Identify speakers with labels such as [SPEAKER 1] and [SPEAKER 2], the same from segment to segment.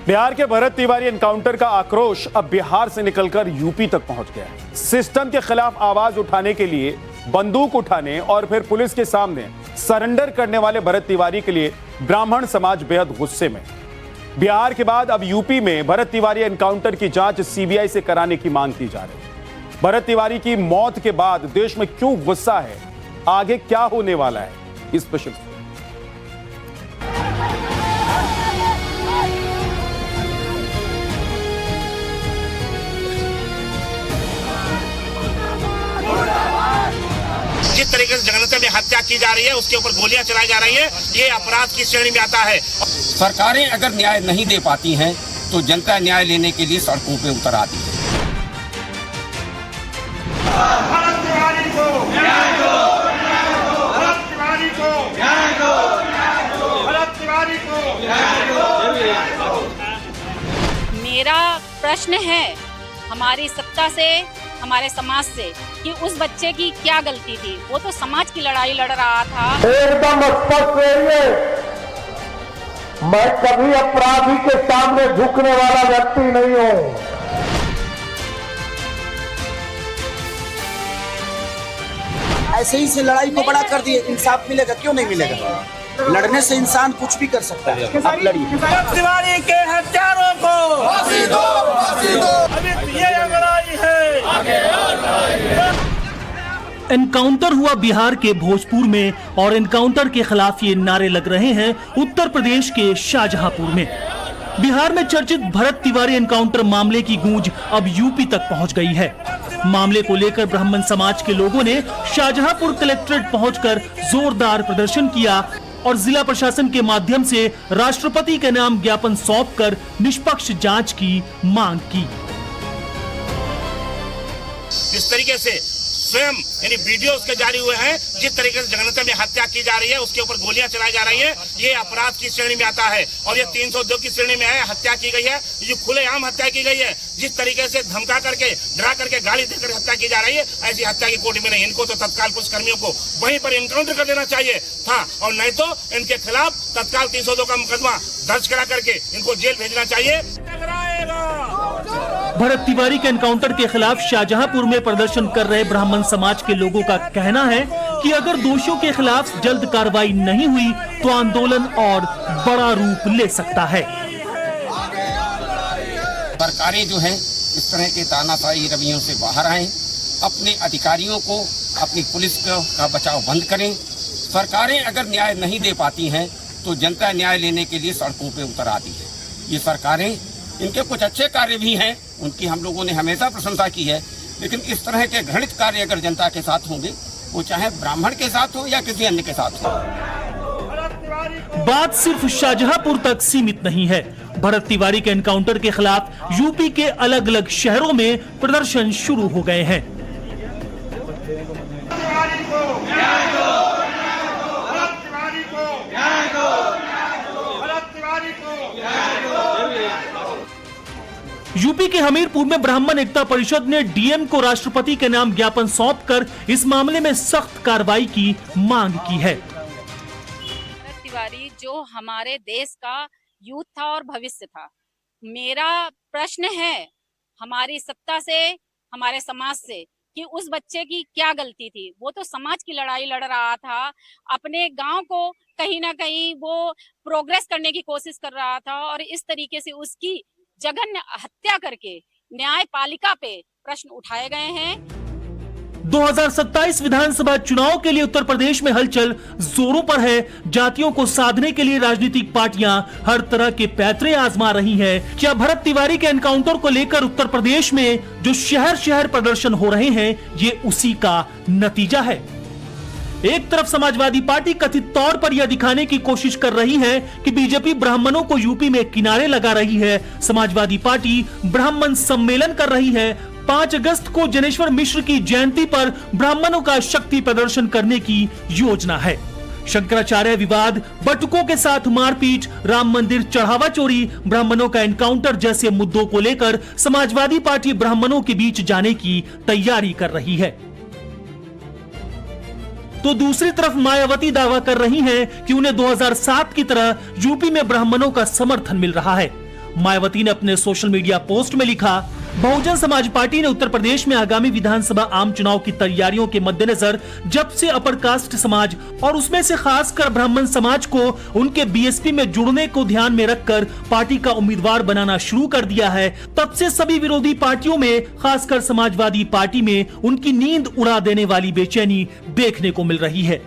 [SPEAKER 1] बिहार के भरत तिवारी एनकाउंटर का आक्रोश अब बिहार से निकलकर यूपी तक पहुंच गया है। सिस्टम के खिलाफ आवाज उठाने के लिए बंदूक उठाने और फिर पुलिस के सामने सरेंडर करने वाले भरत तिवारी के लिए ब्राह्मण समाज बेहद गुस्से में। बिहार के बाद अब यूपी में भरत तिवारी एनकाउंटर की जांच सीबीआई से कराने की मांग की जा रही है। भरत तिवारी की मौत के बाद देश में क्यों गुस्सा है, आगे क्या होने वाला है, इस पर
[SPEAKER 2] जिस तरीके से जनता में हत्या की जा रही है, उसके ऊपर गोलियां चलाई जा रही है, ये अपराध की श्रेणी में आता है।
[SPEAKER 3] सरकारें अगर न्याय नहीं दे पाती हैं तो जनता न्याय लेने के लिए सड़कों पे उतर आती है।
[SPEAKER 2] भरत तिवारी को न्याय दो, भरत तिवारी को न्याय दो, भरत तिवारी को न्याय दो।
[SPEAKER 4] मेरा प्रश्न है हमारी सत्ता से, हमारे समाज से, कि उस बच्चे की क्या गलती थी। वो तो समाज की लड़ाई लड़ रहा था।
[SPEAKER 5] एकदम स्पष्ट रहिए, मैं कभी अपराधी के सामने झुकने वाला व्यक्ति नहीं हूं।
[SPEAKER 6] ऐसे ही से लड़ाई को बड़ा कर दिए, इंसाफ मिलेगा क्यों नहीं मिलेगा? लड़ने से इंसान कुछ भी कर सकता है। आप लड़िए।
[SPEAKER 2] तिवारी के हत्यारों को फांसी दो, फांसी दो। अभी ये लड़ाई है, आगे
[SPEAKER 7] एनकाउंटर हुआ बिहार के भोजपुर में और एनकाउंटर के खिलाफ ये नारे लग रहे हैं उत्तर प्रदेश के शाहजहांपुर में। बिहार में चर्चित भरत तिवारी एनकाउंटर मामले की गूंज अब यूपी तक पहुंच गई है। मामले को लेकर ब्राह्मण समाज के लोगों ने शाहजहांपुर कलेक्ट्रेट पहुंचकर जोरदार प्रदर्शन किया और जिला प्रशासन के माध्यम से राष्ट्रपति के नाम ज्ञापन सौंपकर निष्पक्ष जांच की मांग की।
[SPEAKER 2] इस तरीके से स्वयं यानी वीडियो उसके जारी हुए हैं, जिस तरीके से जनता में हत्या की जा रही है, उसके ऊपर गोलियां चलाई जा रही है, ये अपराध की श्रेणी में आता है और ये 302 की श्रेणी में है। हत्या की गई है, ये खुलेआम हत्या की गई है। जिस तरीके से धमका करके, डरा करके, गाली देकर हत्या की जा रही है, ऐसी हत्या की कोटि में नहीं। इनको तो तत्काल पुलिस कर्मियों को वहीं पर एनकाउंटर कर देना चाहिए था और नहीं तो इनके खिलाफ तत्काल 302 का मुकदमा दर्ज करा करके इनको जेल भेजना चाहिए।
[SPEAKER 7] भरत तिवारी के एनकाउंटर के खिलाफ शाहजहांपुर में प्रदर्शन कर रहे ब्राह्मण समाज के लोगों का कहना है कि अगर दोषियों के खिलाफ जल्द कार्रवाई नहीं हुई तो आंदोलन और बड़ा रूप ले सकता है।
[SPEAKER 3] सरकारें जो हैं इस तरह के तानाशाही रवैयों से बाहर आएं, अपने अधिकारियों को, अपनी पुलिस का बचाव बंद करें। सरकारें अगर न्याय नहीं दे पाती हैं तो जनता न्याय लेने के लिए सड़कों पे उतर आती है। ये सरकारें, इनके कुछ अच्छे कार्य भी हैं, उनकी हम लोगों ने हमेशा प्रशंसा की है, लेकिन इस तरह के घृणित कार्य अगर जनता के साथ होंगे, वो चाहे ब्राह्मण के साथ हो या किसी अन्य के साथ हो।
[SPEAKER 7] बात सिर्फ शाहजहांपुर तक सीमित नहीं है। भरत तिवारी के एनकाउंटर के खिलाफ यूपी के अलग अलग शहरों में प्रदर्शन शुरू हो गए हैं। यूपी के हमीरपुर में ब्राह्मण एकता परिषद ने डीएम को राष्ट्रपति के नाम ज्ञापन सौंपकर इस मामले में सख्त कार्रवाई की मांग की है।
[SPEAKER 4] भरत तिवारी जो हमारे देश का यूथ था और भविष्य था। मेरा प्रश्न है हमारी सत्ता से, हमारे समाज से, कि उस बच्चे की क्या गलती थी। वो तो समाज की लड़ाई लड़ रहा था, अपने गांव को कहीं ना कहीं वो प्रोग्रेस करने की कोशिश कर रहा था और इस तरीके से उसकी जघन्य हत्या करके न्यायपालिका पे प्रश्न उठाए गए हैं।
[SPEAKER 7] 2027 विधानसभा चुनाव के लिए उत्तर प्रदेश में हलचल जोरों पर है। जातियों को साधने के लिए राजनीतिक पार्टियां हर तरह के पैतरे आजमा रही हैं। क्या भरत तिवारी के एनकाउंटर को लेकर उत्तर प्रदेश में जो शहर शहर प्रदर्शन हो रहे हैं, ये उसी का नतीजा है? एक तरफ समाजवादी पार्टी कथित तौर पर यह दिखाने की कोशिश कर रही है कि बीजेपी ब्राह्मणों को यूपी में किनारे लगा रही है। समाजवादी पार्टी ब्राह्मण सम्मेलन कर रही है। 5 अगस्त को जनेश्वर मिश्र की जयंती पर ब्राह्मणों का शक्ति प्रदर्शन करने की योजना है। शंकराचार्य विवाद, बटुकों के साथ मारपीट, राम मंदिर चढ़ावा चोरी, ब्राह्मणों का एनकाउंटर जैसे मुद्दों को लेकर समाजवादी पार्टी ब्राह्मणों के बीच जाने की तैयारी कर रही है। तो दूसरी तरफ मायावती दावा कर रही हैं कि उन्हें 2007 की तरह यूपी में ब्राह्मणों का समर्थन मिल रहा है। मायावती ने अपने सोशल मीडिया पोस्ट में लिखा, बहुजन समाज पार्टी ने उत्तर प्रदेश में आगामी विधानसभा आम चुनाव की तैयारियों के मद्देनजर जब से अपर कास्ट समाज और उसमें से खासकर ब्राह्मण समाज को उनके बीएसपी में जुड़ने को ध्यान में रखकर पार्टी का उम्मीदवार बनाना शुरू कर दिया है, तब से सभी विरोधी पार्टियों में खासकर समाजवादी पार्टी में उनकी नींद उड़ा देने वाली बेचैनी देखने को मिल रही है।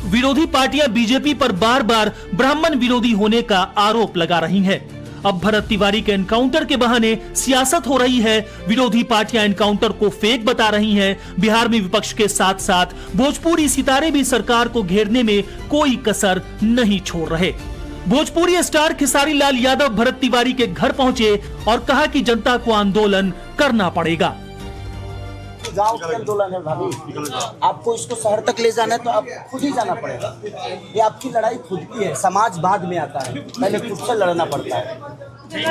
[SPEAKER 7] विरोधी पार्टियां बीजेपी पर बार बार ब्राह्मण विरोधी होने का आरोप लगा रही हैं। अब भरत तिवारी के एनकाउंटर के बहाने सियासत हो रही है। विरोधी पार्टियां एनकाउंटर को फेक बता रही हैं। बिहार में विपक्ष के साथ साथ भोजपुरी सितारे भी सरकार को घेरने में कोई कसर नहीं छोड़ रहे। भोजपुरी स्टार खेसारी लाल यादव भरत तिवारी के घर पहुंचे और कहा कि जनता को आंदोलन करना पड़ेगा।
[SPEAKER 6] गांव का आंदोलन है भाभी, आपको इसको शहर तक ले जाना है तो आप खुद ही जाना पड़ेगा। ये आपकी लड़ाई खुद की है, समाज बाद में आता है, पहले खुद से लड़ना पड़ता है।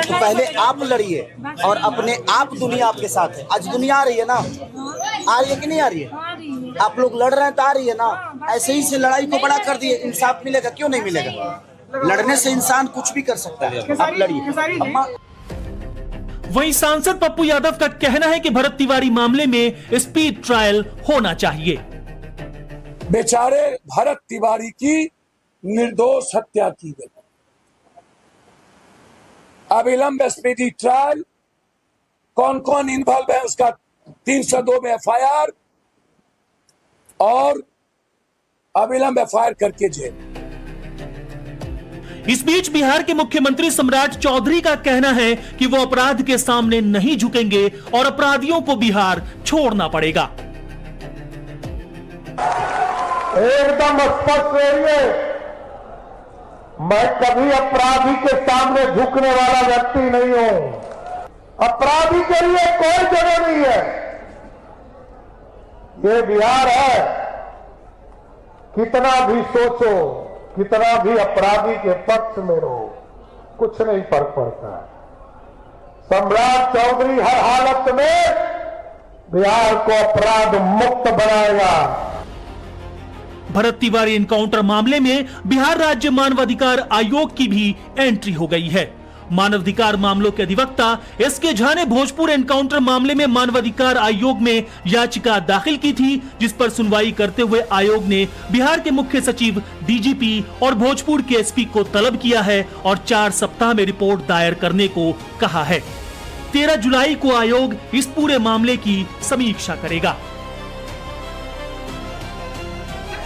[SPEAKER 6] तो पहले आप लड़िए और अपने आप, दुनिया आपके साथ है। आज दुनिया आ रही है ना, आ रही है कि नहीं आ रही है? आप लोग लड़ रहे हैं तो आ रही है ना। ऐसे ही से लड़ाई को बड़ा कर दिए, इंसाफ मिलेगा क्यों नहीं मिलेगा? लड़ने से इंसान कुछ भी कर सकता है, आप लड़िए।
[SPEAKER 7] वहीं सांसद पप्पू यादव का कहना है कि भरत तिवारी मामले में स्पीड ट्रायल होना चाहिए।
[SPEAKER 8] बेचारे भरत तिवारी की निर्दोष हत्या की गई, अविलंब स्पीडी ट्रायल। कौन कौन इन्वॉल्व है उसका 302 में एफआईआर और अविलंब एफआईआर करके जेल।
[SPEAKER 7] इस बीच बिहार के मुख्यमंत्री सम्राट चौधरी का कहना है कि वो अपराध के सामने नहीं झुकेंगे और अपराधियों को बिहार छोड़ना पड़ेगा।
[SPEAKER 5] एकदम स्पष्ट रहिए, मैं कभी अपराधी के सामने झुकने वाला व्यक्ति नहीं हूं। अपराधी के लिए कोई जगह नहीं है। ये बिहार है, कितना भी सोचो, कितना भी अपराधी के पक्ष में रहो, कुछ नहीं फर्क पड़ता है। सम्राट चौधरी हर हालत में बिहार को अपराध मुक्त बनाएगा।
[SPEAKER 7] भरत तिवारी एनकाउंटर मामले में बिहार राज्य मानवाधिकार आयोग की भी एंट्री हो गई है। मानवाधिकार मामलों के अधिवक्ता एसके झा ने भोजपुर एनकाउंटर मामले में मानवाधिकार आयोग में याचिका दाखिल की थी, जिस पर सुनवाई करते हुए आयोग ने बिहार के मुख्य सचिव, डीजीपी और भोजपुर के एसपी को तलब किया है और 4 सप्ताह में रिपोर्ट दायर करने को कहा है। 13 जुलाई को आयोग इस पूरे मामले की समीक्षा करेगा।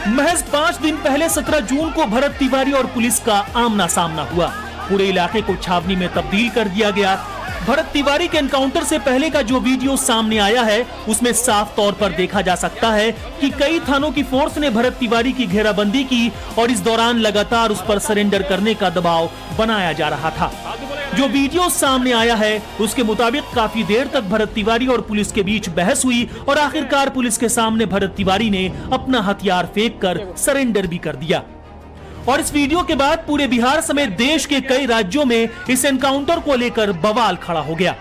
[SPEAKER 7] महज 5 दिन पहले 17 जून को भरत तिवारी और पुलिस का आमना सामना हुआ। पूरे इलाके को छावनी में तब्दील कर दिया गया। भरत तिवारी के एनकाउंटर से पहले का जो वीडियो सामने आया है, उसमें साफ तौर पर देखा जा सकता है कि कई थानों की फोर्स ने भरत तिवारी की घेराबंदी की और इस दौरान लगातार उस पर सरेंडर करने का दबाव बनाया जा रहा था। जो वीडियो सामने आया है उसके मुताबिक काफी देर तक भरत तिवारी और पुलिस के बीच बहस हुई और आखिरकार पुलिस के सामने भरत तिवारी ने अपना हथियार फेंक कर सरेंडर भी कर दिया। और इस वीडियो के बाद पूरे बिहार समेत देश के कई राज्यों में इस एनकाउंटर को लेकर बवाल खड़ा हो गया।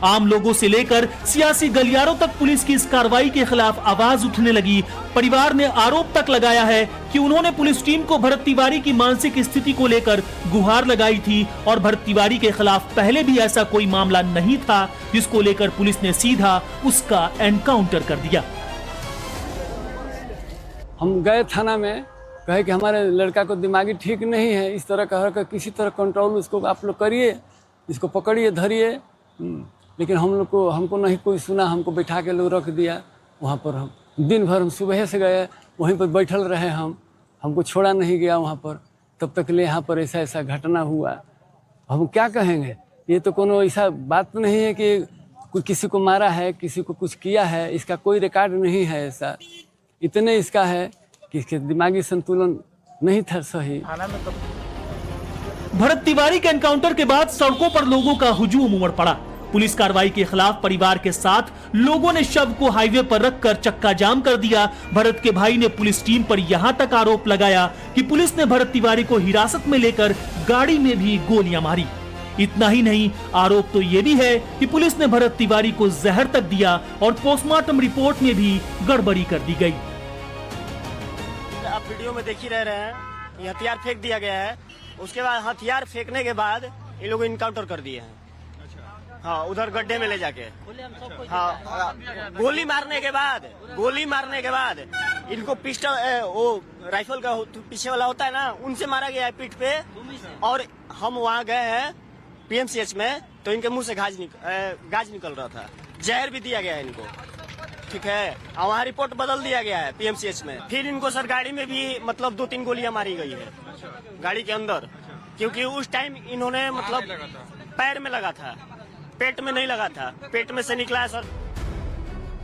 [SPEAKER 7] आम लोगों से लेकर सियासी गलियारों तक पुलिस की इस कार्रवाई के खिलाफ आवाज उठने लगी। परिवार ने आरोप तक लगाया है कि उन्होंने पुलिस टीम को भरत तिवारी की मानसिक स्थिति को लेकर गुहार लगाई थी और भरत तिवारी के खिलाफ पहले भी ऐसा कोई मामला नहीं था जिसको लेकर पुलिस ने सीधा उसका एनकाउंटर कर दिया।
[SPEAKER 9] हम गए थाना में, कहे कि हमारे लड़का को दिमागी ठीक नहीं है, इस तरह का किसी तरह कंट्रोल उसको आप लोग करिए, इसको पकड़िए, धरिए। लेकिन हमको नहीं कोई सुना, हमको बैठा के लोग रख दिया वहाँ पर। हम दिन भर, हम सुबह से गए वहीं पर बैठल रहे, हमको छोड़ा नहीं गया वहाँ पर। तब तक ले यहाँ पर ऐसा घटना हुआ। हम क्या कहेंगे? ये तो कोनो ऐसा बात नहीं है कि कोई किसी को मारा है, किसी को कुछ किया है, इसका कोई रिकॉर्ड नहीं है ऐसा। इतने इसका है कि इसके दिमागी संतुलन नहीं था सही।
[SPEAKER 7] भरत तिवारी के एनकाउंटर के बाद सड़कों पर लोगों का हुजूम उमड़ पड़ा। पुलिस कार्रवाई के खिलाफ परिवार के साथ लोगों ने शव को हाईवे पर रखकर चक्का जाम कर दिया। भरत के भाई ने पुलिस टीम पर यहां तक आरोप लगाया कि पुलिस ने भरत तिवारी को हिरासत में लेकर गाड़ी में भी गोलियां मारी। इतना ही नहीं, आरोप तो ये भी है कि पुलिस ने भरत तिवारी को जहर तक दिया और पोस्टमार्टम रिपोर्ट में भी गड़बड़ी कर दी गई।
[SPEAKER 10] आप वीडियो में देख ही रहे हैं, ये हथियार फेंक दिया गया है उसके बाद हथियार फेंकने के बाद इन लोगों इनकाउंटर कर दिए हैं। हाँ, उधर गड्ढे में ले जाके। हाँ, गोली मारने के बाद इनको पिस्टल वो राइफल का पीछे वाला होता है ना, उनसे मारा गया है पीठ पे। और हम वहाँ गए हैं पीएमसीएच में, तो इनके मुंह से गाज निकल रहा था। जहर भी दिया गया है इनको, ठीक है। और वहाँ रिपोर्ट बदल दिया गया है पीएमसीएच में। फिर इनको सर गाड़ी में भी मतलब 2-3 गोलियां मारी गई है गाड़ी के अंदर, क्योंकि उस टाइम इन्होंने मतलब पैर में लगा था, पेट में नहीं लगा था, पेट में से निकला है सर।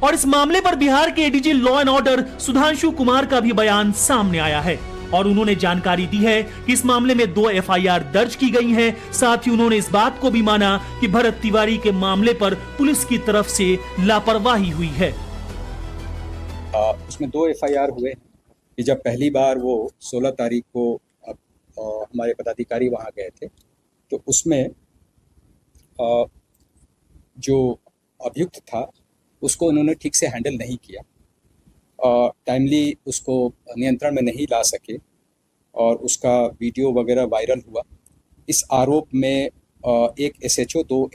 [SPEAKER 7] और इस मामले पर बिहार के ADG law and order Sudhanshu Kumar का भी बयान सामने आया है और उन्होंने जानकारी दी है कि इस मामले में 2 एफआईआर दर्ज की गई हैं। साथ ही उन्होंने इस बात को भी माना कि भरत तिवारी के मामले पर पुलिस की तरफ से लापरवाही हुई है।
[SPEAKER 11] उसमें 2 एफआईआर हुए कि जब पहली बार वो 16 तारीख को हमारे पदाधिकारी वहाँ गए थे, तो उसमें जो अभियुक्त था उसको उन्होंने ठीक से हैंडल नहीं किया, टाइमली उसको नियंत्रण में नहीं ला सके और उसका वीडियो वगैरह वायरल हुआ। इस आरोप में एक एसएचओ, 2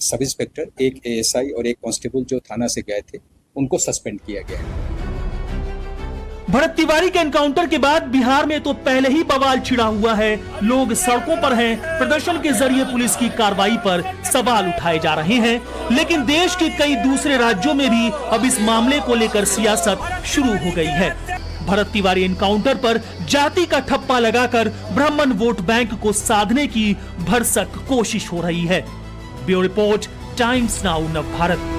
[SPEAKER 11] सब इंस्पेक्टर, 1 एएसआई और 1 कांस्टेबल जो थाना से गए थे, उनको सस्पेंड किया गया है।
[SPEAKER 7] भरत तिवारी के एनकाउंटर के बाद बिहार में तो पहले ही बवाल छिड़ा हुआ है। लोग सड़कों पर हैं, प्रदर्शन के जरिए पुलिस की कार्रवाई पर सवाल उठाए जा रहे हैं। लेकिन देश के कई दूसरे राज्यों में भी अब इस मामले को लेकर सियासत शुरू हो गई है। भरत तिवारी एनकाउंटर पर जाति का ठप्पा लगाकर ब्राह्मण वोट बैंक को साधने की भरसक कोशिश हो रही है। ब्यूरो रिपोर्ट, टाइम्स नाउ नव भारत।